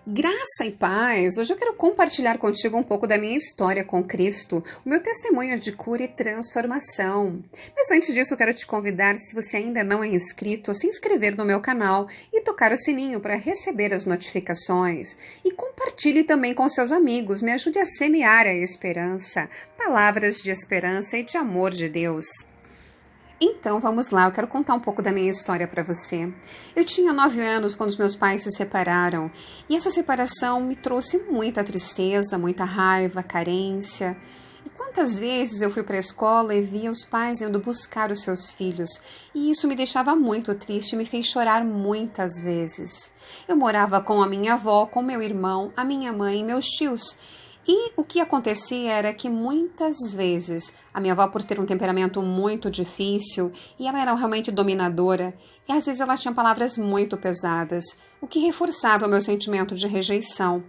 Graça e paz! Hoje eu quero compartilhar contigo um pouco da minha história com Cristo, o meu testemunho de cura e transformação. Mas antes disso, eu quero te convidar, se você ainda não é inscrito, a se inscrever no meu canal e tocar o sininho para receber as notificações. E compartilhe também com seus amigos, me ajude a semear a esperança, palavras de esperança e de amor de Deus. Então, vamos lá, eu quero contar um pouco da minha história para você. Eu tinha 9 anos quando os meus pais se separaram, e essa separação me trouxe muita tristeza, muita raiva, carência. E quantas vezes eu fui para a escola e via os pais indo buscar os seus filhos, e isso me deixava muito triste e me fez chorar muitas vezes. Eu morava com a minha avó, com meu irmão, a minha mãe e meus tios. E o que acontecia era que muitas vezes a minha avó, por ter um temperamento muito difícil, e ela era realmente dominadora, e às vezes ela tinha palavras muito pesadas, o que reforçava o meu sentimento de rejeição.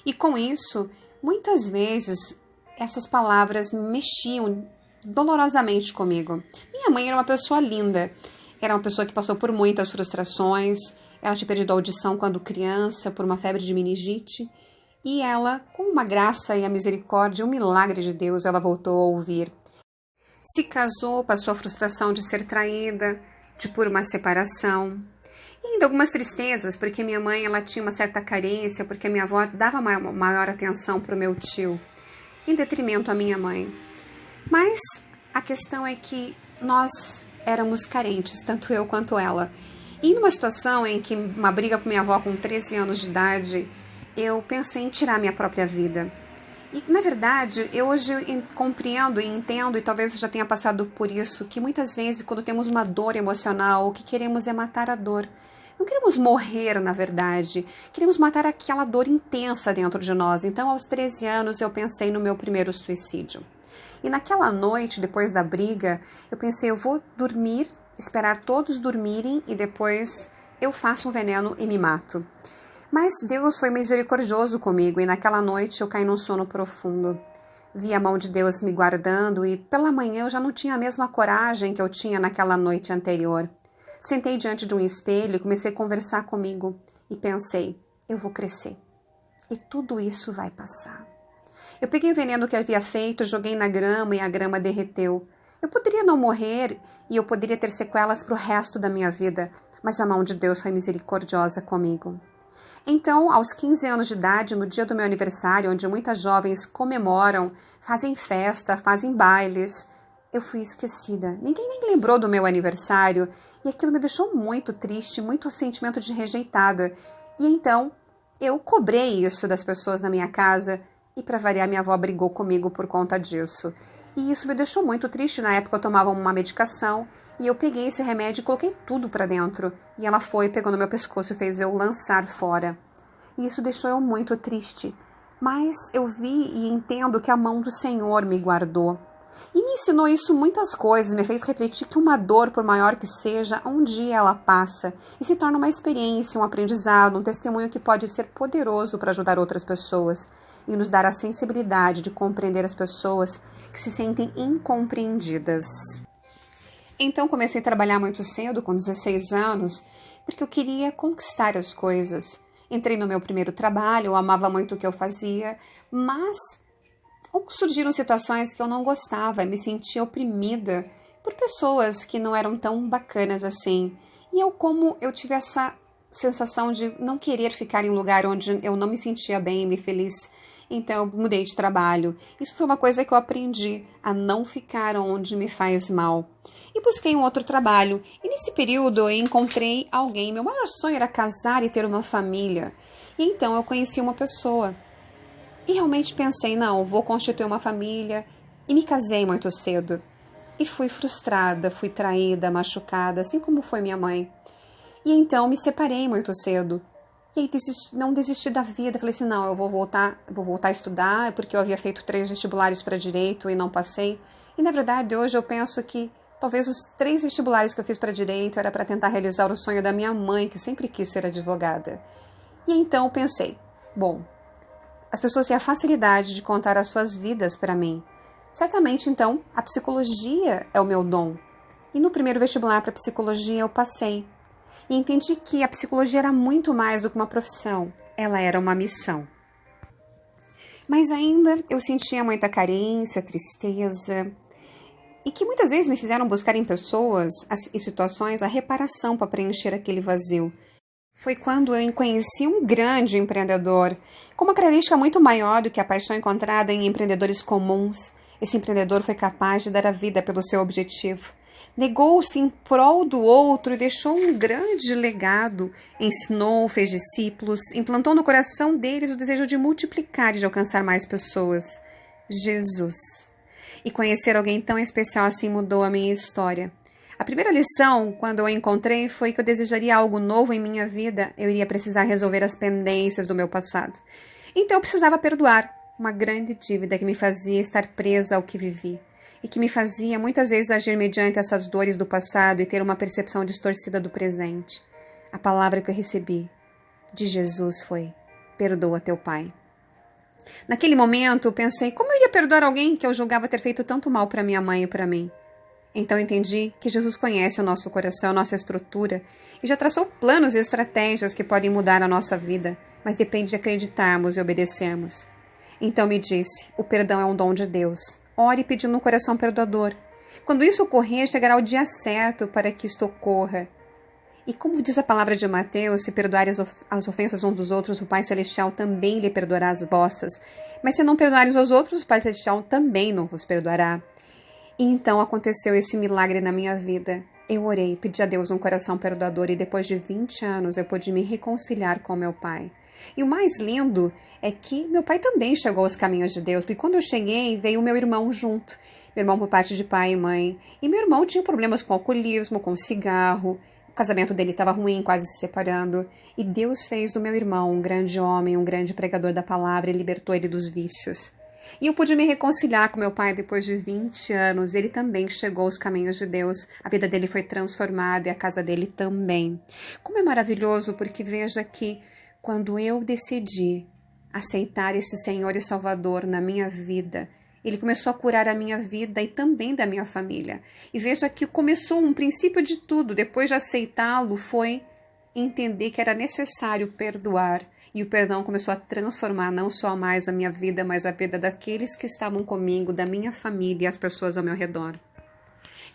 E com isso, muitas vezes essas palavras mexiam dolorosamente comigo. Minha mãe era uma pessoa linda, era uma pessoa que passou por muitas frustrações, ela tinha perdido a audição quando criança por uma febre de meningite. E ela, com uma graça e a misericórdia, um milagre de Deus, ela voltou a ouvir. Se casou, passou a frustração de ser traída, de por uma separação. E ainda algumas tristezas, porque minha mãe ela tinha uma certa carência, porque minha avó dava maior atenção para o meu tio, em detrimento à minha mãe. Mas a questão é que nós éramos carentes, tanto eu quanto ela. E numa situação em que uma briga com minha avó com 13 anos de idade, eu pensei em tirar minha própria vida. E, na verdade, eu hoje compreendo e entendo, e talvez eu já tenha passado por isso, que muitas vezes, quando temos uma dor emocional, o que queremos é matar a dor. Não queremos morrer, na verdade. Queremos matar aquela dor intensa dentro de nós. Então, aos 13 anos, eu pensei no meu primeiro suicídio. E naquela noite, depois da briga, eu pensei, eu vou dormir, esperar todos dormirem, e depois eu faço um veneno e me mato. Mas Deus foi misericordioso comigo e naquela noite eu caí num sono profundo. Vi a mão de Deus me guardando e pela manhã eu já não tinha a mesma coragem que eu tinha naquela noite anterior. Sentei diante de um espelho e comecei a conversar comigo e pensei, eu vou crescer e tudo isso vai passar. Eu peguei o veneno que havia feito, joguei na grama e a grama derreteu. Eu poderia não morrer e eu poderia ter sequelas para o resto da minha vida, mas a mão de Deus foi misericordiosa comigo. Então, aos 15 anos de idade, no dia do meu aniversário, onde muitas jovens comemoram, fazem festa, fazem bailes, eu fui esquecida. Ninguém nem lembrou do meu aniversário e aquilo me deixou muito triste, muito sentimento de rejeitada. E então, eu cobrei isso das pessoas na minha casa e, para variar, minha avó brigou comigo por conta disso. E isso me deixou muito triste. Na época eu tomava uma medicação e eu peguei esse remédio e coloquei tudo para dentro. E ela foi, pegou no meu pescoço e fez eu lançar fora. E isso deixou eu muito triste. Mas eu vi e entendo que a mão do Senhor me guardou. E me ensinou isso muitas coisas, me fez refletir que uma dor, por maior que seja, um dia ela passa e se torna uma experiência, um aprendizado, um testemunho que pode ser poderoso para ajudar outras pessoas e nos dar a sensibilidade de compreender as pessoas que se sentem incompreendidas. Então comecei a trabalhar muito cedo, com 16 anos, porque eu queria conquistar as coisas. Entrei no meu primeiro trabalho, eu amava muito o que eu fazia, mas surgiram situações que eu não gostava, me sentia oprimida por pessoas que não eram tão bacanas assim. E como eu tive essa sensação de não querer ficar em um lugar onde eu não me sentia bem e feliz, então eu mudei de trabalho. Isso foi uma coisa que eu aprendi, a não ficar onde me faz mal. E busquei um outro trabalho. E nesse período eu encontrei alguém. Meu maior sonho era casar e ter uma família. E então eu conheci uma pessoa. E realmente pensei, não, vou constituir uma família. E me casei muito cedo. E fui frustrada, fui traída, machucada, assim como foi minha mãe. E então me separei muito cedo. E aí não desisti da vida, falei assim, não, eu vou voltar a estudar, porque eu havia feito 3 vestibulares para direito e não passei. E na verdade hoje eu penso que talvez os 3 vestibulares que eu fiz para direito era para tentar realizar o sonho da minha mãe, que sempre quis ser advogada. E então eu pensei, bom, as pessoas têm a facilidade de contar as suas vidas para mim. Certamente então a psicologia é o meu dom. E no primeiro vestibular para psicologia eu passei. E entendi que a psicologia era muito mais do que uma profissão. ela era uma missão. Mas ainda eu sentia muita carência, tristeza, e que muitas vezes me fizeram buscar em pessoas e situações a reparação para preencher aquele vazio. Foi quando eu conheci um grande empreendedor, com uma característica muito maior do que a paixão encontrada em empreendedores comuns. Esse empreendedor foi capaz de dar a vida pelo seu objetivo. Negou-se em prol do outro e deixou um grande legado. Ensinou, fez discípulos, implantou no coração deles o desejo de multiplicar e de alcançar mais pessoas. Jesus. E conhecer alguém tão especial assim mudou a minha história. A primeira lição, quando eu a encontrei, foi que eu desejaria algo novo em minha vida, eu iria precisar resolver as pendências do meu passado. Então eu precisava perdoar uma grande dívida que me fazia estar presa ao que vivi e que me fazia muitas vezes agir mediante essas dores do passado e ter uma percepção distorcida do presente. A palavra que eu recebi de Jesus foi: perdoa teu pai. Naquele momento eu pensei, como eu iria perdoar alguém que eu julgava ter feito tanto mal para minha mãe e para mim? Então entendi que Jesus conhece o nosso coração, a nossa estrutura, e já traçou planos e estratégias que podem mudar a nossa vida, mas depende de acreditarmos e obedecermos. Então me disse, o perdão é um dom de Deus. Ore pedindo um coração perdoador. Quando isso ocorrer, chegará o dia certo para que isto ocorra. E como diz a palavra de Mateus, se perdoarem as ofensas uns dos outros, o Pai Celestial também lhe perdoará as vossas. Mas se não perdoares aos outros, o Pai Celestial também não vos perdoará. E então aconteceu esse milagre na minha vida. Eu orei, pedi a Deus um coração perdoador e depois de 20 anos eu pude me reconciliar com meu pai. E o mais lindo é que meu pai também chegou aos caminhos de Deus, porque quando eu cheguei, veio o meu irmão junto. Meu irmão por parte de pai e mãe. E meu irmão tinha problemas com alcoolismo, com cigarro. O casamento dele estava ruim, quase se separando. E Deus fez do meu irmão um grande homem, um grande pregador da palavra e libertou ele dos vícios. E eu pude me reconciliar com meu pai depois de 20 anos. Ele também chegou aos caminhos de Deus. A vida dele foi transformada e a casa dele também. Como é maravilhoso, porque veja que quando eu decidi aceitar esse Senhor e Salvador na minha vida, Ele começou a curar a minha vida e também da minha família. E veja que começou um princípio de tudo. Depois de aceitá-lo, foi entender que era necessário perdoar. E o perdão começou a transformar não só mais a minha vida, mas a vida daqueles que estavam comigo, da minha família e as pessoas ao meu redor.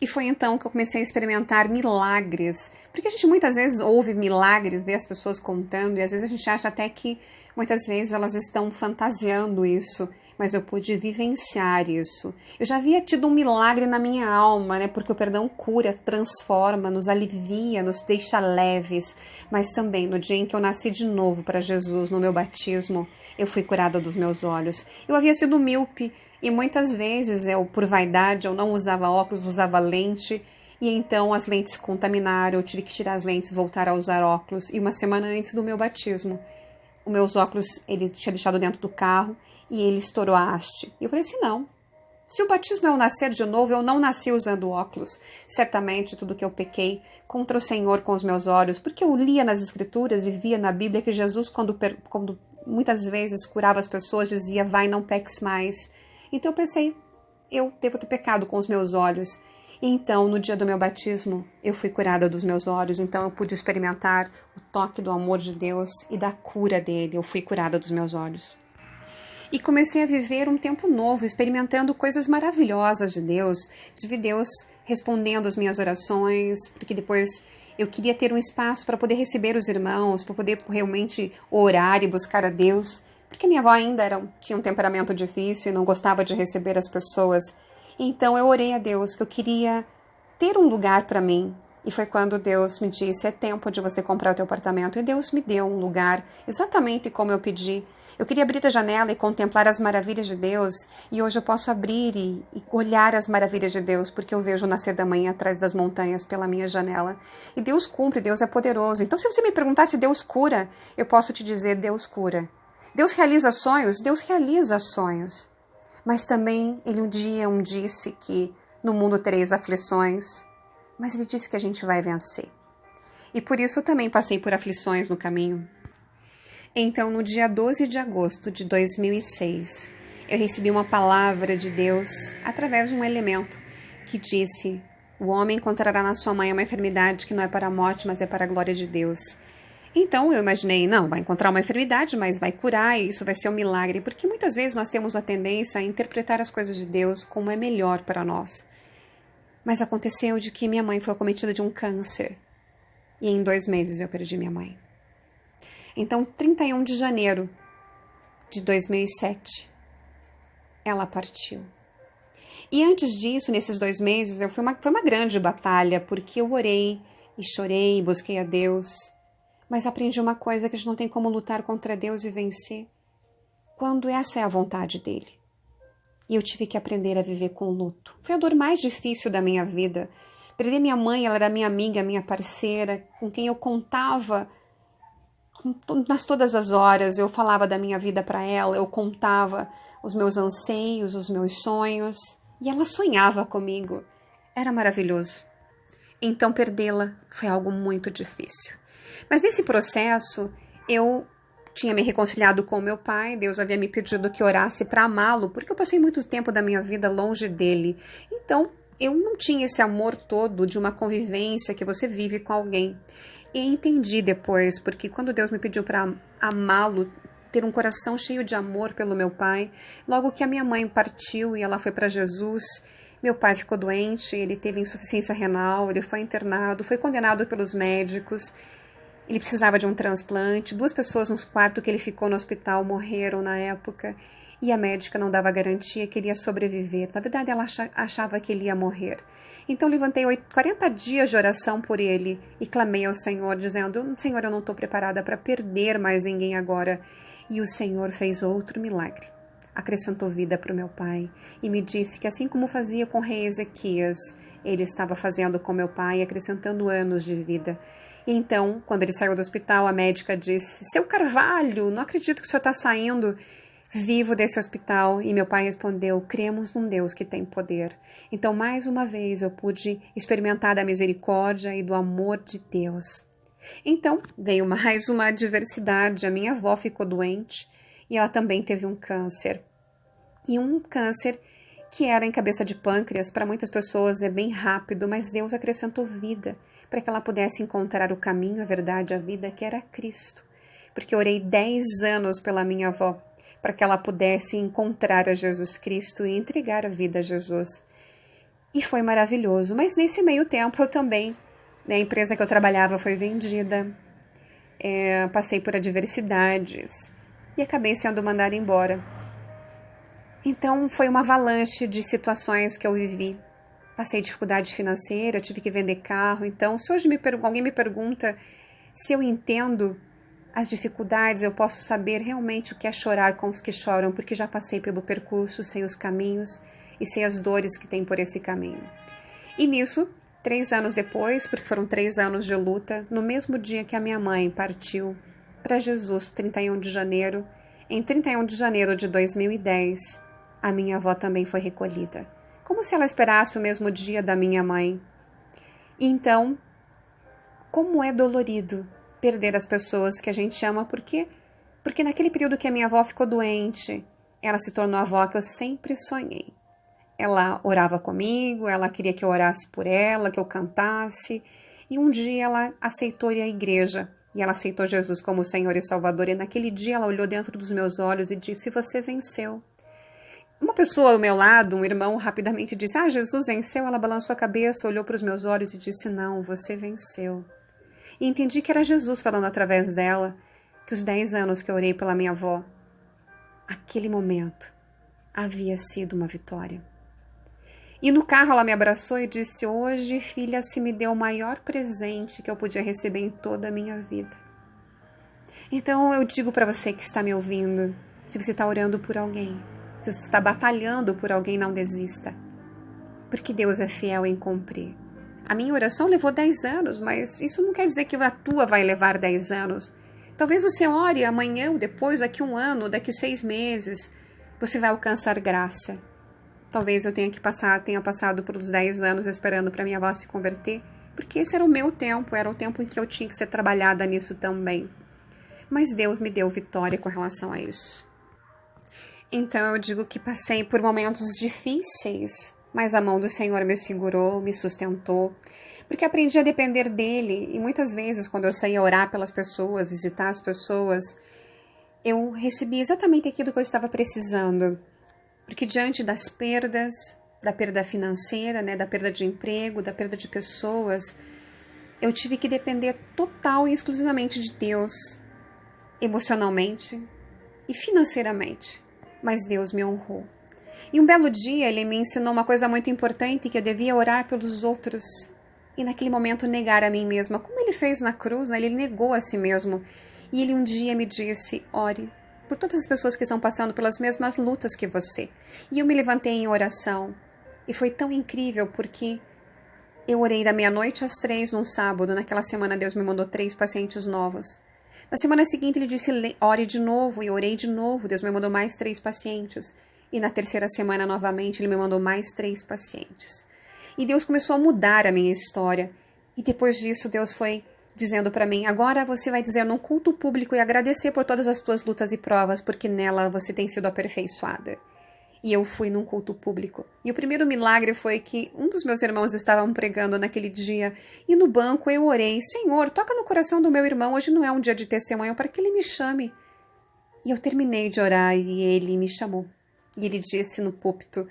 E foi então que eu comecei a experimentar milagres. Porque a gente muitas vezes ouve milagres, vê as pessoas contando, e às vezes a gente acha até que muitas vezes elas estão fantasiando isso. Mas eu pude vivenciar isso. Eu já havia tido um milagre na minha alma, né? Porque o perdão cura, transforma, nos alivia, nos deixa leves. Mas também, no dia em que eu nasci de novo para Jesus, no meu batismo, eu fui curada dos meus olhos. Eu havia sido míope e muitas vezes, por vaidade, eu não usava óculos, usava lente. E então as lentes contaminaram, eu tive que tirar as lentes e voltar a usar óculos. E uma semana antes do meu batismo, os meus óculos, ele tinha deixado dentro do carro. E ele estourou a haste. E eu falei assim, não. Se o batismo é o nascer de novo, eu não nasci usando óculos. Certamente tudo que eu pequei contra o Senhor com os meus olhos, porque eu lia nas Escrituras e via na Bíblia que Jesus, quando muitas vezes curava as pessoas, dizia, vai, não peques mais. Então eu pensei, eu devo ter pecado com os meus olhos. E então, no dia do meu batismo, eu fui curada dos meus olhos. Então eu pude experimentar o toque do amor de Deus e da cura dele. Eu fui curada dos meus olhos. E comecei a viver um tempo novo, experimentando coisas maravilhosas de Deus respondendo às minhas orações, porque depois eu queria ter um espaço para poder receber os irmãos, para poder realmente orar e buscar a Deus, porque minha avó ainda tinha um temperamento difícil e não gostava de receber as pessoas. Então eu orei a Deus que eu queria ter um lugar para mim. E foi quando Deus me disse, é tempo de você comprar o teu apartamento. E Deus me deu um lugar exatamente como eu pedi. Eu queria abrir a janela e contemplar as maravilhas de Deus. E hoje eu posso abrir e olhar as maravilhas de Deus, porque eu vejo o nascer da manhã atrás das montanhas pela minha janela. E Deus cumpre, Deus é poderoso. Então se você me perguntar se Deus cura, eu posso te dizer, Deus cura. Deus realiza sonhos? Deus realiza sonhos. Mas também Ele um dia disse que no mundo tereis aflições. Mas Ele disse que a gente vai vencer. E por isso eu também passei por aflições no caminho. Então, no dia 12 de agosto de 2006, eu recebi uma palavra de Deus através de um elemento que disse: o homem encontrará na sua mãe uma enfermidade que não é para a morte, mas é para a glória de Deus. Então eu imaginei, não, vai encontrar uma enfermidade, mas vai curar e isso vai ser um milagre, porque muitas vezes nós temos a tendência a interpretar as coisas de Deus como é melhor para nós. Mas aconteceu de que minha mãe foi acometida de um câncer e em 2 meses eu perdi minha mãe. Então, 31 de janeiro de 2007, ela partiu. E antes disso, nesses 2 meses, foi uma grande batalha, porque eu orei e chorei, busquei a Deus. Mas aprendi uma coisa, que a gente não tem como lutar contra Deus e vencer quando essa é a vontade dele. E eu tive que aprender a viver com o luto. Foi a dor mais difícil da minha vida. Perder minha mãe, ela era minha amiga, minha parceira, com quem eu contava nas todas as horas. Eu falava da minha vida para ela, eu contava os meus anseios, os meus sonhos. E ela sonhava comigo. Era maravilhoso. Então perdê-la foi algo muito difícil. Mas nesse processo, eu tinha me reconciliado com meu pai. Deus havia me pedido que orasse para amá-lo, porque eu passei muito tempo da minha vida longe dele. Então, eu não tinha esse amor todo de uma convivência que você vive com alguém. E entendi depois, porque quando Deus me pediu para amá-lo, ter um coração cheio de amor pelo meu pai, logo que a minha mãe partiu e ela foi para Jesus, meu pai ficou doente, ele teve insuficiência renal, ele foi internado, foi condenado pelos médicos, ele precisava de um transplante, 2 pessoas no quarto que ele ficou no hospital morreram na época, e a médica não dava garantia que ele ia sobreviver. Na verdade, ela achava que ele ia morrer. Então, levantei 40 dias de oração por ele e clamei ao Senhor, dizendo, Senhor, eu não estou preparada para perder mais ninguém agora. E o Senhor fez outro milagre. Acrescentou vida para o meu pai e me disse que assim como fazia com o rei Ezequias, ele estava fazendo com meu pai, acrescentando anos de vida. E então, quando ele saiu do hospital, a médica disse, Seu Carvalho, não acredito que o senhor está saindo vivo desse hospital. E meu pai respondeu, cremos num Deus que tem poder. Então, mais uma vez, eu pude experimentar da misericórdia e do amor de Deus. Então, veio mais uma adversidade. A minha avó ficou doente e ela também teve um câncer. E um câncer que era em cabeça de pâncreas. Para muitas pessoas é bem rápido, mas Deus acrescentou vida para que ela pudesse encontrar o caminho, a verdade, a vida, que era Cristo. Porque eu orei 10 anos pela minha avó, para que ela pudesse encontrar a Jesus Cristo e entregar a vida a Jesus. E foi maravilhoso. Mas nesse meio tempo eu também, a empresa que eu trabalhava foi vendida, passei por adversidades e acabei sendo mandada embora. Então foi uma avalanche de situações que eu vivi. Passei dificuldade financeira, tive que vender carro. Então, se hoje alguém me pergunta se eu entendo as dificuldades, eu posso saber realmente o que é chorar com os que choram, porque já passei pelo percurso, sei os caminhos e sei as dores que tem por esse caminho. E nisso, 3 anos depois, porque foram 3 anos de luta, no mesmo dia que a minha mãe partiu para Jesus, 31 de janeiro, em 31 de janeiro de 2010, a minha avó também foi recolhida, como se ela esperasse o mesmo dia da minha mãe. E então, como é dolorido perder as pessoas que a gente ama, porque naquele período que a minha avó ficou doente, ela se tornou a avó que eu sempre sonhei. Ela orava comigo, ela queria que eu orasse por ela, que eu cantasse, e um dia ela aceitou ir à igreja, e ela aceitou Jesus como Senhor e Salvador, e naquele dia ela olhou dentro dos meus olhos e disse, você venceu. Uma pessoa ao meu lado, um irmão, rapidamente disse, Jesus venceu. Ela balançou a cabeça, olhou para os meus olhos e disse, não, você venceu. E entendi que era Jesus falando através dela, que os 10 anos que eu orei pela minha avó, aquele momento havia sido uma vitória. E no carro ela me abraçou e disse, hoje, filha, se me deu o maior presente que eu podia receber em toda a minha vida. Então eu digo para você que está me ouvindo, se você está orando por alguém, se você está batalhando por alguém, não desista. Porque Deus é fiel em cumprir. A minha oração levou 10 anos, mas isso não quer dizer que a tua vai levar 10 anos. Talvez você ore amanhã ou depois, daqui 1 ano, daqui 6 meses, você vai alcançar graça. Talvez eu tenha passado por uns 10 anos esperando para minha avó se converter, porque esse era o meu tempo, era o tempo em que eu tinha que ser trabalhada nisso também. Mas Deus me deu vitória com relação a isso. Então eu digo que passei por momentos difíceis, mas a mão do Senhor me segurou, me sustentou, porque aprendi a depender dele. E muitas vezes, quando eu saía orar pelas pessoas, visitar as pessoas, eu recebi exatamente aquilo que eu estava precisando. Porque diante das perdas, da perda financeira, né, da perda de emprego, da perda de pessoas, eu tive que depender total e exclusivamente de Deus, emocionalmente e financeiramente. Mas Deus me honrou. E um belo dia ele me ensinou uma coisa muito importante, que eu devia orar pelos outros e naquele momento negar a mim mesma, como ele fez na cruz, né? Ele negou a si mesmo. E ele um dia me disse: ore por todas as pessoas que estão passando pelas mesmas lutas que você. E eu me levantei em oração. E foi tão incrível, porque eu orei da meia-noite às 3 num sábado. Naquela semana Deus me mandou 3 pacientes novos. Na semana seguinte ele disse: ore de novo. E orei de novo. Deus me mandou mais 3 pacientes. E na terceira semana novamente ele me mandou mais 3 pacientes. E Deus começou a mudar a minha história. E depois disso Deus foi dizendo para mim: agora você vai dizer num culto público e agradecer por todas as tuas lutas e provas, porque nela você tem sido aperfeiçoada. E eu fui num culto público. E o primeiro milagre foi que um dos meus irmãos estavam pregando naquele dia. E no banco eu orei: Senhor, toca no coração do meu irmão. Hoje não é um dia de testemunho, para que ele me chame. E eu terminei de orar e ele me chamou. E ele disse no púlpito: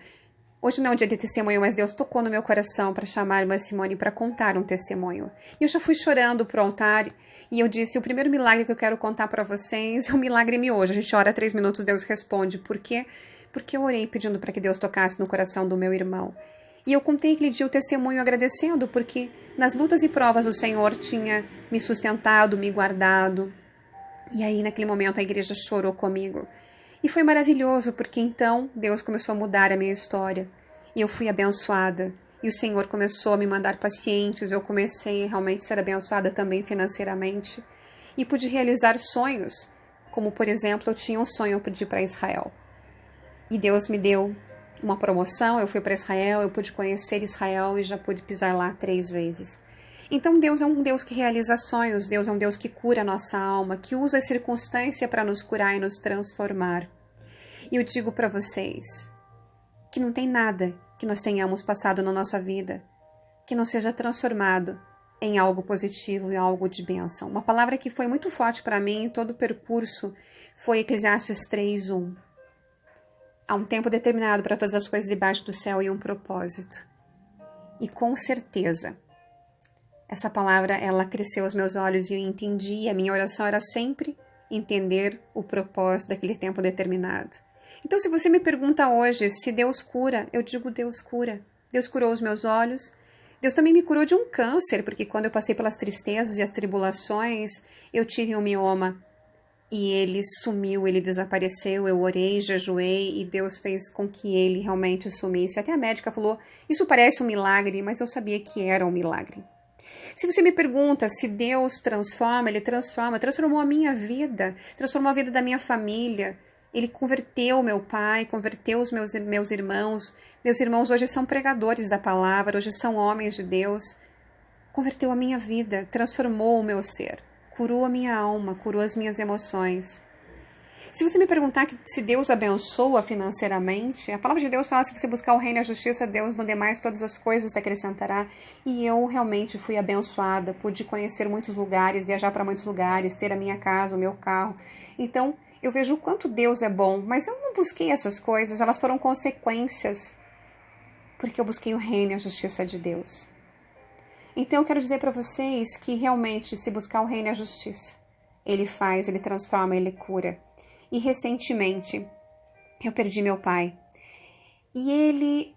hoje não é um dia de testemunho, mas Deus tocou no meu coração para chamar a irmã Simone para contar um testemunho. E eu já fui chorando pro altar e eu disse: o primeiro milagre que eu quero contar para vocês é o milagre miojo. A gente ora 3 minutos, Deus responde. Por quê? Porque eu orei pedindo para que Deus tocasse no coração do meu irmão. E eu contei aquele dia o testemunho agradecendo, porque nas lutas e provas o Senhor tinha me sustentado, me guardado. E aí naquele momento a igreja chorou comigo. E foi maravilhoso, porque então Deus começou a mudar a minha história. E eu fui abençoada. E o Senhor começou a me mandar pacientes. Eu comecei a realmente ser abençoada também financeiramente. E pude realizar sonhos. Como, por exemplo, eu tinha um sonho de ir para Israel. E Deus me deu uma promoção. Eu fui para Israel, eu pude conhecer Israel e já pude pisar lá 3 vezes. Então Deus é um Deus que realiza sonhos, Deus é um Deus que cura a nossa alma, que usa a circunstância para nos curar e nos transformar. E eu digo para vocês que não tem nada que nós tenhamos passado na nossa vida que não seja transformado em algo positivo e algo de bênção. Uma palavra que foi muito forte para mim em todo o percurso foi Eclesiastes 3:1. Há um tempo determinado para todas as coisas debaixo do céu e um propósito. E com certeza, essa palavra, ela cresceu aos meus olhos e eu entendi. A minha oração era sempre entender o propósito daquele tempo determinado. Então, se você me pergunta hoje se Deus cura, eu digo: Deus cura. Deus curou os meus olhos. Deus também me curou de um câncer, porque quando eu passei pelas tristezas e as tribulações, eu tive um mioma. E ele sumiu, ele desapareceu, eu orei, jejuei e Deus fez com que ele realmente sumisse. Até a médica falou: isso parece um milagre, mas eu sabia que era um milagre. Se você me pergunta se Deus transforma, Ele transformou a minha vida, transformou a vida da minha família. Ele converteu meu pai, converteu os meus irmãos. Meus irmãos hoje são pregadores da palavra, hoje são homens de Deus. Converteu a minha vida, transformou o meu ser, curou a minha alma, curou as minhas emoções. Se você me perguntar se Deus abençoa financeiramente, a palavra de Deus fala: se você buscar o reino e a justiça, Deus no demais todas as coisas te acrescentará. E eu realmente fui abençoada, pude conhecer muitos lugares, viajar para muitos lugares, ter a minha casa, o meu carro. Então, eu vejo o quanto Deus é bom, mas eu não busquei essas coisas, elas foram consequências, porque eu busquei o reino e a justiça de Deus. Então, eu quero dizer para vocês que realmente, se buscar o reino e a justiça, Ele faz, Ele transforma, Ele cura. E recentemente, eu perdi meu pai. E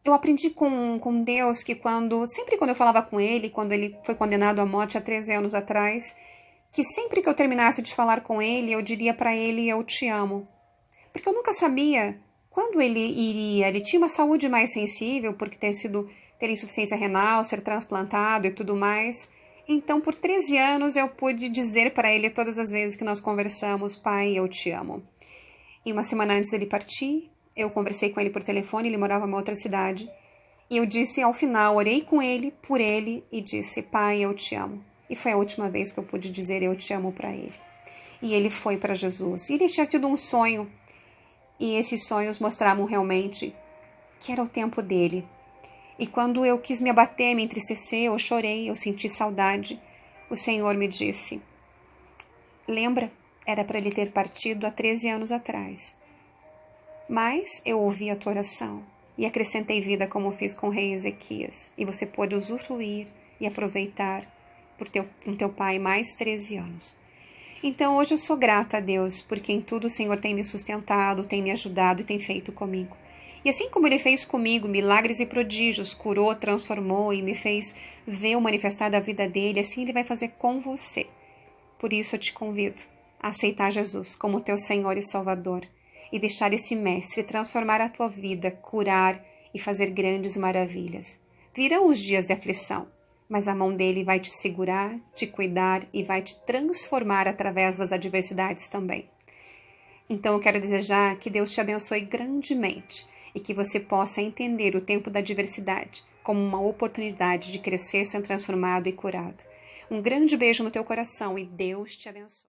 eu aprendi com Deus que sempre quando eu falava com ele, quando ele foi condenado à morte há 13 anos atrás, que sempre que eu terminasse de falar com ele, eu diria para ele: eu te amo. Porque eu nunca sabia quando ele iria. Ele tinha uma saúde mais sensível, porque ter insuficiência renal, ser transplantado e tudo mais. Então, por 13 anos, eu pude dizer para ele todas as vezes que nós conversamos: pai, eu te amo. E uma semana antes dele partir, eu conversei com ele por telefone, ele morava em uma outra cidade. E eu disse ao final, orei com ele, por ele, e disse: pai, eu te amo. E foi a última vez que eu pude dizer eu te amo para ele. E ele foi para Jesus. E ele tinha tido um sonho. E esses sonhos mostravam realmente que era o tempo dele. E quando eu quis me abater, me entristecer, eu chorei, eu senti saudade. O Senhor me disse: lembra, era para ele ter partido há 13 anos atrás. Mas eu ouvi a tua oração e acrescentei vida como fiz com o rei Ezequias. E você pôde usufruir e aproveitar com teu pai mais 13 anos. Então hoje eu sou grata a Deus, porque em tudo o Senhor tem me sustentado, tem me ajudado e tem feito comigo. E assim como Ele fez comigo milagres e prodígios, curou, transformou e me fez ver o manifestar da vida dEle, assim Ele vai fazer com você. Por isso eu te convido a aceitar Jesus como teu Senhor e Salvador e deixar esse Mestre transformar a tua vida, curar e fazer grandes maravilhas. Virão os dias de aflição, mas a mão dele vai te segurar, te cuidar e vai te transformar através das adversidades também. Então eu quero desejar que Deus te abençoe grandemente e que você possa entender o tempo da adversidade como uma oportunidade de crescer, ser transformado e curado. Um grande beijo no teu coração e Deus te abençoe.